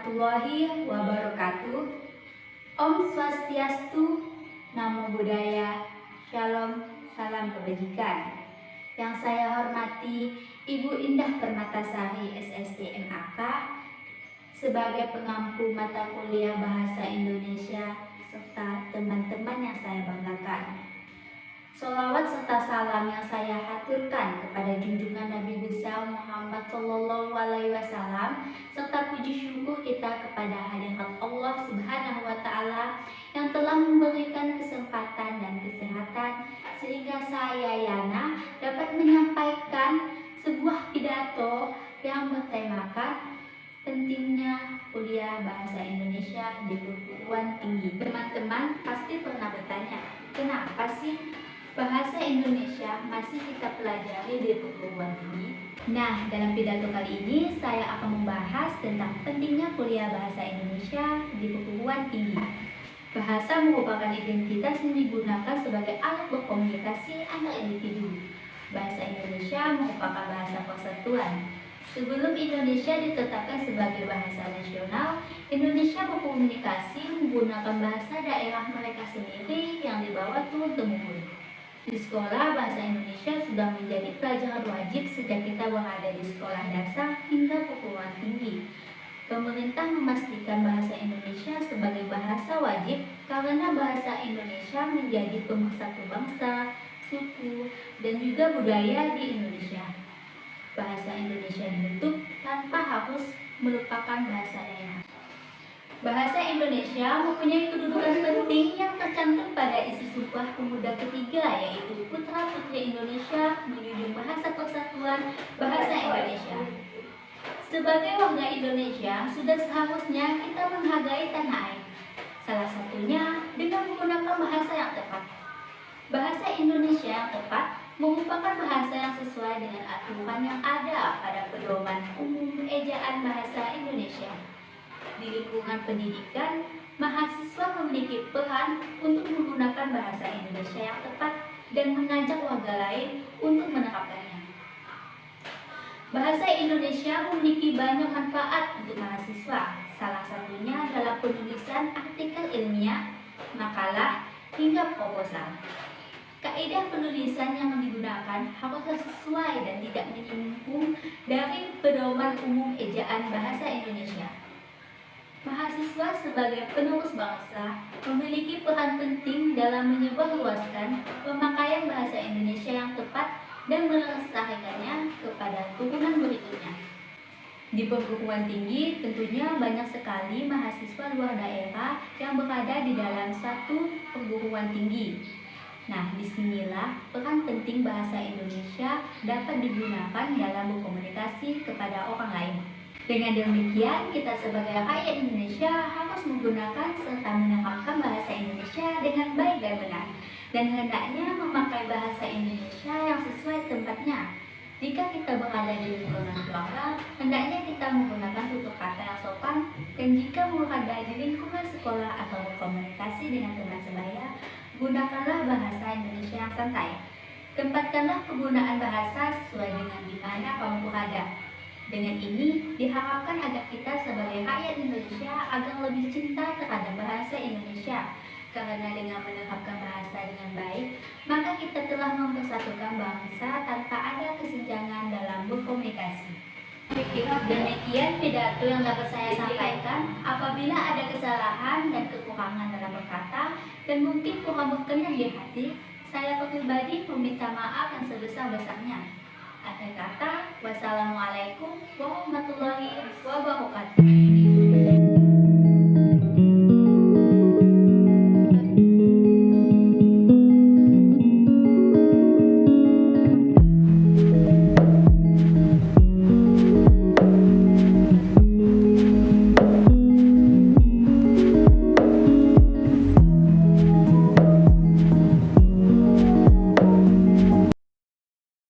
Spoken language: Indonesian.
warahmatullahi wabarakatuh. Om Swastiastu, Namo Buddhaya, Shalom, salam kebajikan. Yang saya hormati Ibu Indah Permatasari SST MAK sebagai pengampu mata kuliah Bahasa Indonesia serta teman-teman yang saya banggakan. Sholawat serta salam yang saya haturkan kepada junjungan Nabi besar Muhammad SAW serta puji syukur kita kepada hadirat Allah Subhanahu wa Ta'ala yang telah memberikan kesempatan dan kesehatan sehingga saya Yana dapat menyampaikan sebuah pidato yang bertemakan pentingnya kuliah bahasa Indonesia di perguruan tinggi. Teman-teman pasti pernah bertanya, kenapa sih bahasa Indonesia masih kita pelajari di perguruan tinggi? Nah, dalam pidato kali ini saya akan membahas tentang pentingnya kuliah bahasa Indonesia di perguruan tinggi. Bahasa merupakan identitas yang digunakan sebagai alat berkomunikasi antar individu. Bahasa Indonesia merupakan bahasa persatuan. Sebelum Indonesia ditetapkan sebagai bahasa nasional, Indonesia berkomunikasi menggunakan bahasa daerah mereka sendiri yang dibawa turun-temurun. Di sekolah, bahasa Indonesia sudah menjadi pelajaran wajib sejak kita berada di sekolah dasar hingga perguruan tinggi. Pemerintah memastikan bahasa Indonesia sebagai bahasa wajib karena bahasa Indonesia menjadi pemersatu bangsa, suku, dan juga budaya di Indonesia. Bahasa Indonesia dibentuk tanpa harus melupakan bahasa daerah. Bahasa Indonesia mempunyai kedudukan penting yang tercantum pada isi Sumpah Pemuda ketiga, yaitu Putra Putri Indonesia menjunjung bahasa persatuan bahasa Indonesia. Sebagai warga Indonesia, sudah seharusnya kita menghargai tanah air. Salah satunya dengan menggunakan bahasa yang tepat. Bahasa Indonesia yang tepat merupakan bahasa yang sesuai dengan aturan yang ada pada Pedoman Umum Ejaan Bahasa Indonesia. Di lingkungan pendidikan, mahasiswa memiliki peran untuk menggunakan bahasa Indonesia yang tepat dan mengajak warga lain untuk menerapkannya. Bahasa Indonesia memiliki banyak manfaat untuk mahasiswa, salah satunya dalam penulisan artikel ilmiah, makalah, hingga proposal. Kaidah penulisan yang digunakan haruslah sesuai dan tidak menyimpang dari Pedoman Umum Ejaan Bahasa Indonesia. Mahasiswa sebagai penerus bangsa memiliki peran penting dalam menyebarluaskan pemakaian bahasa Indonesia yang tepat dan melestarikannya kepada turunan berikutnya. Di perguruan tinggi tentunya banyak sekali mahasiswa luar daerah yang berada di dalam satu perguruan tinggi. Nah, disinilah peran penting bahasa Indonesia dapat digunakan dalam berkomunikasi kepada orang lain. Dengan demikian, kita sebagai rakyat Indonesia harus menggunakan serta menerapkan bahasa Indonesia dengan baik dan benar, dan hendaknya memakai bahasa Indonesia yang sesuai tempatnya. Jika kita berada di lingkungan keluarga, hendaknya kita menggunakan tutur kata yang sopan, dan jika berada di lingkungan sekolah atau berkomunikasi dengan teman sebaya, gunakanlah bahasa Indonesia yang santai. Tempatkanlah penggunaan bahasa sesuai dengan di mana kamu berada. Dengan ini diharapkan agar kita sebagai rakyat Indonesia agar lebih cinta terhadap bahasa Indonesia. Karena dengan menerapkan bahasa dengan baik, maka kita telah mempersatukan bangsa tanpa ada kesenjangan dalam berkomunikasi. Demikian pidato yang dapat saya sampaikan. Apabila ada kesalahan dan kekurangan dalam berkata dan mungkin kurang berkenan di hati, saya pribadi meminta maaf yang sebesar-besarnya. Akhir kata, wassalamualaikum warahmatullahi wabarakatuh.